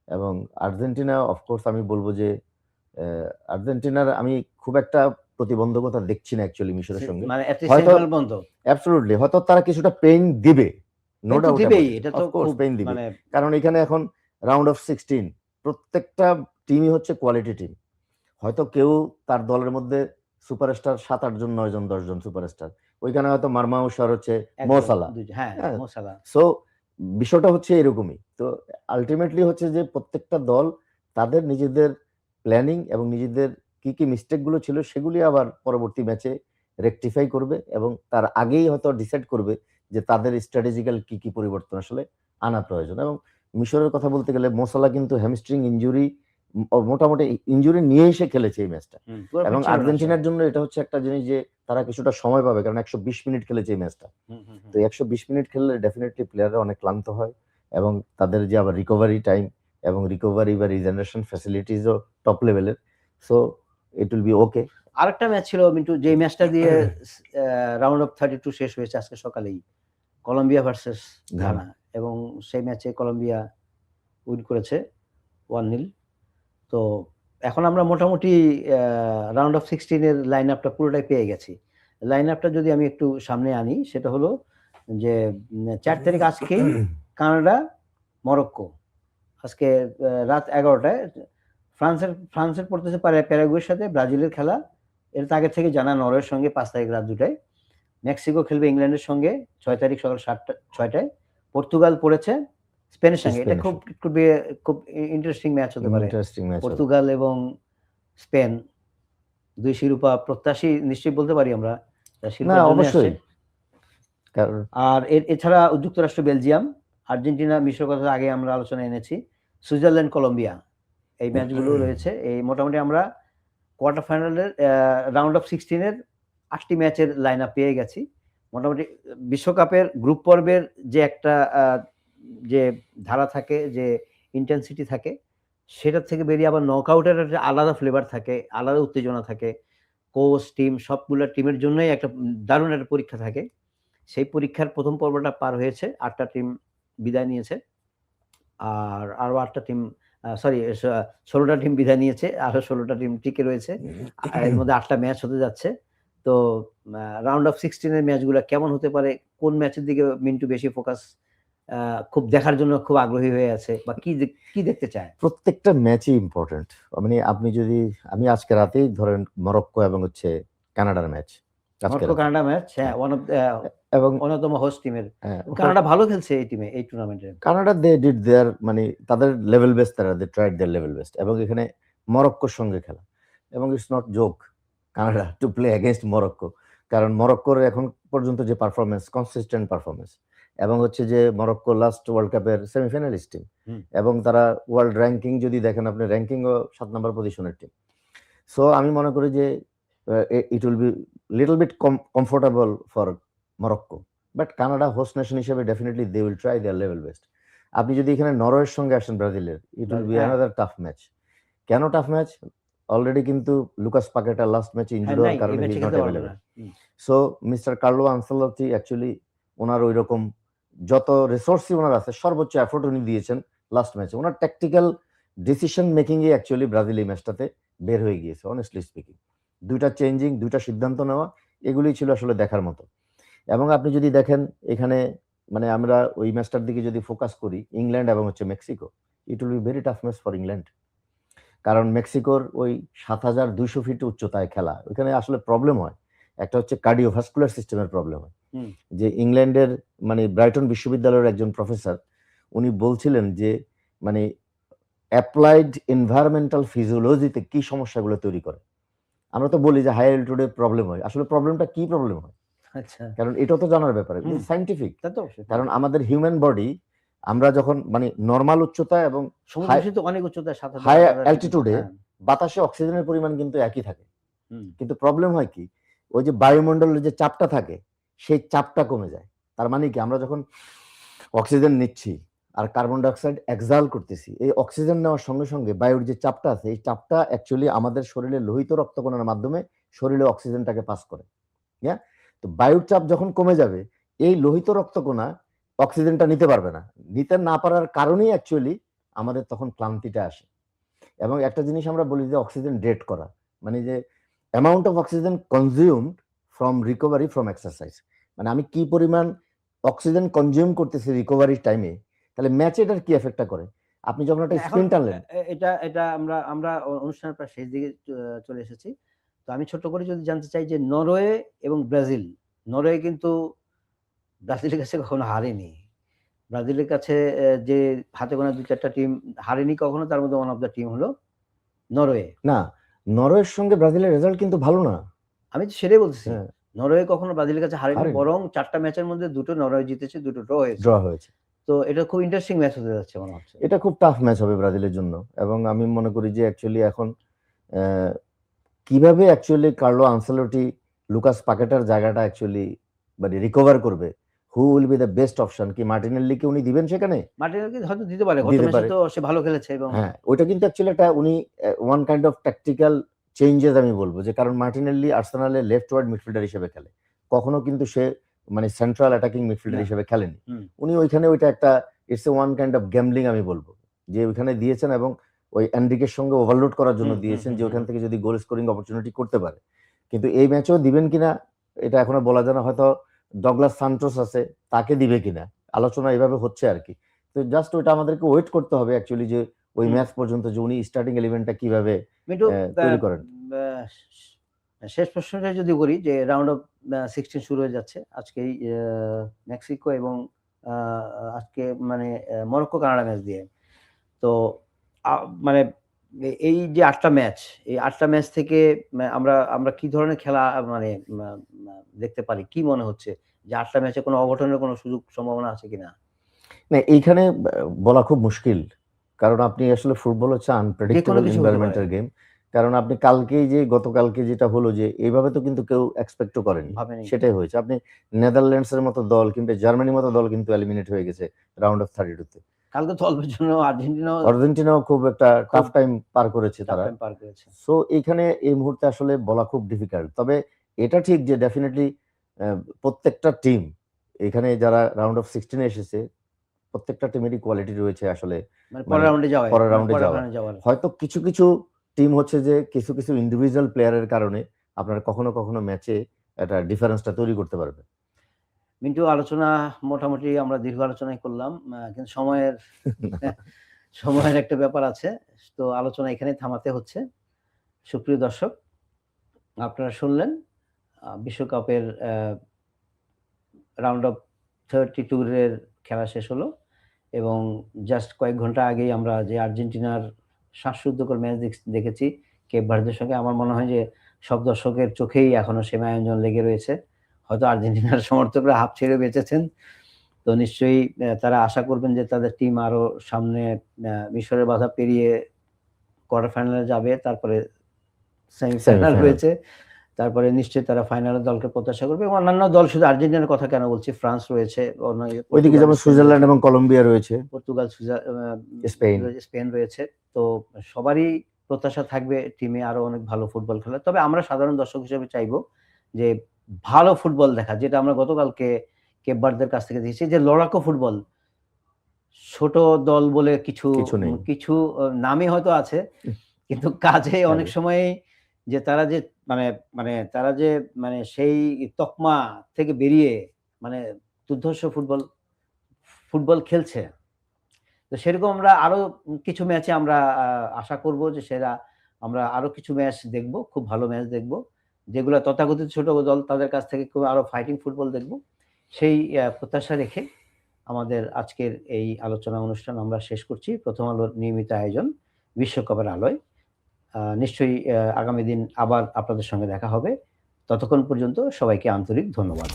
এবং আর্জেন্টিনা অফকোর্স আমি বলবো যে আর্জেন্টিনার আমি খুব একটা প্রতিবন্ধকতা দেখছি না অ্যাকচুয়ালি মিশরের সঙ্গে। মানে হয়তো সেমিফাইনাল বন্ধ। অ্যাবসলিউটলি হয়তো তারা কিছুটা পেইন দিবে, নো কিন্তু ডাউট দিবেই, অ্যাবাউট ইট। এটা তো অফকোর্স খুব পেইন দিবে। মানে কারণ এখানে এখন রাউন্ড অফ 16, প্রত্যেকটা টিমই হচ্ছে কোয়ালিটি টিম। হয়তো কেউ তার দলের মধ্যে সুপারস্টার 7-8 জন, 9 জন, 10 জন সুপারস্টার। ওইখানে হয়তো মারমাউশ আর হচ্ছে মো একজন, সালাহ। দুইজন, হ্যাঁ, হ্যাঁ, মো সালাহ। সো বিষয়টা হচ্ছে এরকমই। তো আলটিমেটলি হচ্ছে যে প্রত্যেকটা দল তাদের নিজেদের প্ল্যানিং এবং নিজেদের কি কি মিস্টেক গুলো ছিল সেগুলি আবার পরবর্তী ম্যাচে রেকটিফাই করবে এবং তার আগেই হয়তো ডিসাইড করবে যে তাদের স্ট্র্যাটেজিক্যাল কি কি পরিবর্তন আসলে আনা প্রয়োজন। এবং মিশরের কথা বলতে গেলে মো সালাহ কিন্তু হ্যামস্ট্রিং ইনজুরি, মোটামুটি ইনজুরি নিয়েই সে খেলেছে এই ম্যাচটা। পুরো এবং fit ছিল না সে। আর্জেন্টিনার জন্য এটা হচ্ছে একটা জিনিস যে তারা কিছুটা সময় পাবে, কারণ 120 মিনিট খেলেছে এই ম্যাচটা। হুম, হুম, হুম। তো 120 মিনিট খেললে ডেফিনেটলি প্লেয়াররা অনেক ক্লান্ত হয় এবং তাদের যে আবার রিকভারি টাইম এবং রিকভারি বা রিজেনারেশন ফ্যাসিলিটিসও টপ লেভেলের। সো ইট উইল বি ওকে। আরেকটা ম্যাচ ছিল মিন্টু, যে ম্যাচটা দিয়ে রাউন্ড অফ 32 শেষ হয়েছে আজকে সকালেই, কলম্বিয়া ভার্সেস ঘানা। এবং সেই ম্যাচে কলম্বিয়া উইন করেছে 1-0। তো এখন আমরা মোটামুটি রাউন্ড অফ 16 এর লাইন আপটা পুরোটাই পেয়ে গেছি। লাইন আপটা যদি আমি একটু সামনে আনি, সেটা হলো যে 4 তারিখ আজকেই কানাডা মরক্কো, আজকে রাত 11টায় ফ্রান্সের পড়তেছে প্যারাগুয়ের সাথে, ব্রাজিলের খেলা এর তো আগে থেকে জানা, নরওয়ের সঙ্গে 5 তারিখ রাত 2টায়, মেক্সিকো খেলবে ইংল্যান্ডের সঙ্গে 6 তারিখ সকাল 6টায়, পর্তুগাল পড়েছে স্পেনের সঙ্গে। এটা খুব ইন্টারেস্টিং ম্যাচ হতে পারে। Interesting match. পর্তুগাল এবং স্পেন, দুই শিরোপা প্রত্যাশী নিশ্চয়ই বলতে পারি আমরা, না, শিরোপার জন্য আসছে। অবশ্যই। কারণ আর এছাড়া যুক্তরাষ্ট্র বেলজিয়াম, আর্জেন্টিনা মিশর কথা আগে আমরা আলোচনা এনেছি, সুইজারল্যান্ড কলম্বিয়া, এই ম্যাচগুলো রয়েছে। এই মোটামুটি আমরা কোয়ার্টার ফাইনালের রাউন্ড অফ 16 এর 8টি ম্যাচের লাইন আপ পেয়ে গেছি। মোটামুটি বিশ্বকাপের গ্রুপ পর্বের যে একটা যে ধারা থাকে, যে ইন্টেন্সিটি থাকে, সেটার থেকে বেরিয়ে আবার নকআউটের একটা আলাদা ফ্লেভার থাকে, আলাদা উত্তেজনা থাকে। কোচ, টিম, সবগুলো টিমের জন্যই একটা দারুণ একটা পরীক্ষা থাকে। সেই পরীক্ষার প্রথম পর্বটা পার হয়েছে, 8টা টিম বিদায় নিয়েছে। আর আরো 8টা টিম, সরি 16টা টিম বিদায় নিয়েছে, আরো 16টা টিম টিকে রয়েছে। এর মধ্যে 8টা ম্যাচ হতে যাচ্ছে। তো রাউন্ড অফ 16 এর ম্যাচগুলো কেমন হতে পারে, কোন ম্যাচের দিকে মিন্টু বেশি ফোকাস, খুব দেখার জন্য খুব আগ্রহী হয়ে আছে, বা কি দেখতে চায়? প্রত্যেকটা ম্যাচই ইম্পর্টেন্ট। মানে আপনি যদি, আমি আজকে রাতেই ধরেন মরক্কো এবং হচ্ছে কানাডার ম্যাচ, মরক্কো কানাডা ম্যাচ, হ্যাঁ, এবং অন্যতম হোস্ট টিমের। কানাডা ভালো খেলছে এই টিমে, এই টুর্নামেন্টে। কানাডা দে ডিড দেয়ার, মানে তাদের লেভেল বেস্ট, তারা they tried their level best. এবং এখানে মরক্কোর সঙ্গে খেলা, এবং it's not joke. Canada to play against Morocco, কারণ মরক্কোর এখন পর্যন্ত যে পারফরমেন্স, কনসিস্টেন্ট পারফরমেন্স, এবং হচ্ছে যে মরক্কো লাস্ট ওয়ার্ল্ড কাপের সেমিফাইনালিস্ট টিম, এবং তারা ওয়ার্ল্ড র্যাঙ্কিং যদি দেখেন আপনি, র্যাঙ্কিংও 7 নম্বর পজিশনের টিম। সো আমি মনে করি যে it will be little bit comfortable for Morocco, but Canada host nation হিসেবে definitely they will try their level best. আপনি যদি এখানে নরওয়ের সঙ্গে আসেন ব্রাজিলের, it will be another tough match. কেন টাফ ম্যাচ? অলরেডি কিন্তু লুকাস পাকেটা লাস্ট ম্যাচে ইনজুরি হওয়ার কারণে he is not available. So mister Carlo Ancelotti actually ওনার ওই রকম যত রিসোর্সই ওনার আছে সর্বোচ্চ এফোর্ট উনি দিয়েছেন লাস্ট ম্যাচে। ওনার ট্যাকটিক্যাল ডিসিশন মেকিং এ অ্যাকচুয়ালি ব্রাজিল এই ম্যাচটাতে বের হয়ে গিয়েছে, অনেস্টলি স্পিকিং। দুইটা চেঞ্জিং, দুইটা সিদ্ধান্ত নেওয়া, এগুলোই ছিল আসলে দেখার মতো। এবং আপনি যদি দেখেন এখানে মানে আমরা ওই ম্যাচটার দিকে যদি ফোকাস করি, ইংল্যান্ড এবং হচ্ছে Mexico, it will be very tough match for England. কারণ মেক্সিকোর ওই ৭,২০০ ফিট উচ্চতায় খেলা, ওইখানে আসলে প্রবলেম হয়। একটা হচ্ছে কার্ডিওভাস্কুলার সিস্টেমের প্রবলেম হয়। যে ইংল্যান্ডের মানে ব্রাইটন বিশ্ববিদ্যালয়ের একজন প্রফেসর উনি বলছিলেন যে মানে অ্যাপ্লাইড এনভায়রনমেন্টাল ফিজিওলজিতে কি সমস্যাগুলো তৈরি করে। আমরা তো বলি যে হাই অ্যালটিটিউডে প্রবলেম হয়, আসলে প্রবলেমটা কি প্রবলেম হয়? আচ্ছা, কারণ এটা তো জানার ব্যাপারে, সাইন্টিফিক। কারণ আমাদের হিউম্যান বডি, আমরা যখন মানে নরমাল উচ্চতা এবং অনেক উচ্চতা, হাই অ্যালটিটিউডে বাতাসে অক্সিজেনের পরিমাণ কিন্তু একই থাকে, কিন্তু প্রবলেম হয় কি, ওই যে বায়ুমণ্ডলের যে চাপটা থাকে সেই চাপটা কমে যায়। তার মানে কি, আমরা যখন অক্সিজেন নিচ্ছি আর কার্বন ডাইঅক্সাইড এক্সাল করতেছি, এই অক্সিজেন নেওয়ার সঙ্গে সঙ্গে বায়ুর যে চাপটা আছে, এই চাপটা অ্যাকচুয়ালি আমাদের শরীরে লোহিত রক্তকণার মাধ্যমে শরীরে অক্সিজেনটাকে পাস করে। হ্যাঁ, তো বায়ুর চাপ যখন কমে যাবে, এই লোহিত রক্তকণা অক্সিজেনটা নিতে পারবে না। নিতে না পারার কারণেই অ্যাকচুয়ালি আমাদের তখন ক্লান্তিটা আসে। এবং একটা জিনিস আমরা বলি যে অক্সিজেন ডেট করা, মানে যে amount of oxygen consumed from recovery from exercise, মানে আমি কি পরিমাণ অক্সিজেন কনজিউম করতেছি রিকভারির টাইমে, তাহলে ম্যাচে এটার কি এফেক্টটা করে। আপনি যখন একটা স্প্রিন্ট আনলেন, এটা আমরা অনুষ্ঠানের প্রায় শেষ দিকে চলে এসেছি। তো আমি ছোট্ট করে যদি জানতে চাই যে নরওয়ে এবং ব্রাজিল, নরওয়ে কিন্তু ব্রাজিলের কাছে কখনো হারেনি। ব্রাজিলের কাছে যে হাতে গোনা ২-৪টা টিম হারেনি কখনো, তার মধ্যে ওয়ান অফ দ্য টিম হলো নরওয়ে। না, নরওয়ের সঙ্গে ব্রাজিলের রেজাল্ট কিন্তু ভালো না। আমি তো সেটাই বলতেছি, নরওয়ে কখনো ব্রাজিলের কাছে হারেনি, বরং ৪টা ম্যাচের মধ্যে 2টো নরওয়ে জিতেছে, 2টো ড্র হয়েছে। তো এটা খুব ইন্টারেস্টিং ম্যাচ হতে যাচ্ছে মনে হচ্ছে। এটা খুব টাফ ম্যাচ হবে ব্রাজিলের জন্য। এবং আমি মনে করি যে অ্যাকচুয়ালি এখন কিভাবে অ্যাকচুয়ালি কার্লো আনসেলোটি লুকাস পাকেটার জায়গাটা অ্যাকচুয়ালি মানে রিকভার করবে, who will be the best option, কি মার্টিনেল্লিকে উনি দিবেন সেখানে? মার্টিনেল্লি হয়তো দিতে পারে, গত ম্যাচে তো সে ভালো খেলেছে। এবং হ্যাঁ, ওইটা কিন্তু অ্যাকচুয়ালি একটা উনি one kind of tactical changes আমি বলবো, যে কারণ মার্টিনেল্লি আর্সেনালে লেফট ওয়ার্ড মিডফিল্ডার হিসেবে খেলে, কখনো কিন্তু সে মানে সেন্ট্রাল অ্যাটাকিং মিডফিল্ডার হিসেবে খেলেনি। উনি ওইখানে ওইটা একটা it's a one kind of gambling আমি বলবো, যে ওইখানে দিয়েছেন এবং ওই এনরিকের সঙ্গে ওভারলোড করার জন্য দিয়েছেন, যে ওখান থেকে যদি গোল স্কোরিং অপরচুনিটি করতে পারে। কিন্তু এই ম্যাচেও দিবেন কিনা এটা এখনো বলা যায় না, হয়তো ডগলাস সান্টোস আছে, তাকে দিবে কিনা আলোচনা এভাবে হচ্ছে আর কি। তো জাস্ট ওইটা আমাদেরকে ওয়েট করতে হবে অ্যাকচুয়ালি, যে ওই ম্যাচ পর্যন্ত যে উনি স্টার্টিং ইলেভেনটা কিভাবে তৈরি করেন। শেষ প্রশ্নটা যদি করি, যে রাউন্ড অফ 16 শুরু হয়ে যাচ্ছে আজকেই, মেক্সিকো এবং আজকে মানে মরক্কো কানাডা ম্যাচ দিয়ে। তো মানে এই যে 8টা ম্যাচ, এই 8টা ম্যাচ থেকে আমরা কি ধরনের খেলা মানে দেখতে পারি, কি মনে হচ্ছে যে 8টা ম্যাচে কোনো অঘটনের কোনো সুযোগ সম্ভাবনা আছে কিনা? না, এইখানে বলা খুব মুশকিল, কারণ আপনি আসলে ফুটবল হচ্ছে আনপ্রেডিক্টেবল এনভায়রনমেন্টাল গেম। কারণ আপনি গতকালকে যেটা হলো, যে এইভাবে তো কিন্তু কেউ এক্সপেক্টও করেনি, সেটাই হয়েছে। আপনি নেদারল্যান্ডসের মতো দল কিংবা জার্মানির মতো দল কিন্তু এলিমিনেট হয়ে গেছে রাউন্ড অফ 32-তে। কালকে তো অল্পের জন্য আর্জেন্টিনাও খুব একটা টাফ টাইম পার করেছে তারা। সো এইখানে এই মুহূর্তে আসলে বলা খুব ডিফিকাল্ট। তবে এটা ঠিক যে ডেফিনেটলি প্রত্যেকটা টিম এখানে যারা রাউন্ড অফ 16 এ এসেছে, প্রত্যেকটা টিমেরই কোয়ালিটি রয়েছে আসলে পরের রাউন্ডে যাওয়ার। হয়তো কিছু কিছু টিম হচ্ছে যে কিছু ইন্ডিভিজুয়াল প্লেয়ারের কারণে আপনার কখনো ম্যাচে একটা ডিফারেন্সটা তৈরি করতে পারবে। মিন্টু, আলোচনা মোটামুটি আমরা দীর্ঘ আলোচনাই করলাম, কিন্তু সময়ের একটা ব্যাপার আছে, তো আলোচনা এখানে থামাতে হচ্ছে। সুপ্রিয় দর্শক, আপনারা শুনলেন বিশ্বকাপের রাউন্ড অফ 32 এর খেলা শেষ হলো, এবং জাস্ট কয়েক ঘন্টা আগেই আমরা যে আর্জেন্টিনার শ্বাসরুদ্ধকর ম্যাচ দেখেছি কেপ ভার্দের সঙ্গে, আমার মনে হয় যে সব দর্শকের চোখেই এখনো সেমায়োজন লেগে রয়েছে। হয়তো আর্জেন্টিনার সমর্থকরা হাঁপ ছেড়ে বেঁচেছেন। তো নিশ্চয়ই তারা আশা করবেন যে তাদের টিম আরো সামনে মিশরের বাধা পেরিয়ে কোয়ার্টার ফাইনালে যাবে। তারপরে সেমিফাইনাল সেমিফাইনাল। রয়েছে। তারপরে নিশ্চয়ই তারা ফাইনালের দলকে প্রত্যাশা করবে এবং অন্যান্য দল, শুধু আর্জেন্টিনার কথা কেন বলছি, ফ্রান্স রয়েছে, ওইদিকে যেমন সুইজারল্যান্ড এবং কলম্বিয়া রয়েছে, পর্তুগাল, স্পেন। স্পেন রয়েছে। তো সবারই প্রত্যাশা থাকবে টিমে আরো অনেক ভালো ফুটবল খেলা। তবে আমরা সাধারণ দর্শক হিসেবে চাইবো যে ভালো ফুটবল দেখা, যেটা আমরা গতকালকে কেপ ভার্দের কাছ থেকে দেখেছি, যে লড়াকু ফুটবল। ছোট দল বলে কিছু নেই। কিছু নামই হয়তো আছে, কিন্তু কাজে অনেক সময়ই যে তারা যে তারা যে সেই তকমা থেকে বেরিয়ে দুর্ধর্ষ ফুটবল খেলছে। তো সেরকম আমরা আরো কিছু ম্যাচে আমরা আশা করব যে আমরা আরো কিছু ম্যাচ দেখব, খুব ভালো ম্যাচ দেখব, যেগুলো তথাকথিত ছোট দল তাদের কাছ থেকে খুব আরো ফাইটিং ফুটবল দেখব। সেই প্রত্যাশা রেখে আমাদের আজকের এই আলোচনা অনুষ্ঠান আমরা শেষ করছি। প্রথম আলোর নিয়মিত আয়োজন বিশ্বকাপের আলোয়। নিশ্চয়ই আগামী দিন আবার আপনাদের সঙ্গে দেখা হবে। ততক্ষণ পর্যন্ত সবাইকে আন্তরিক ধন্যবাদ।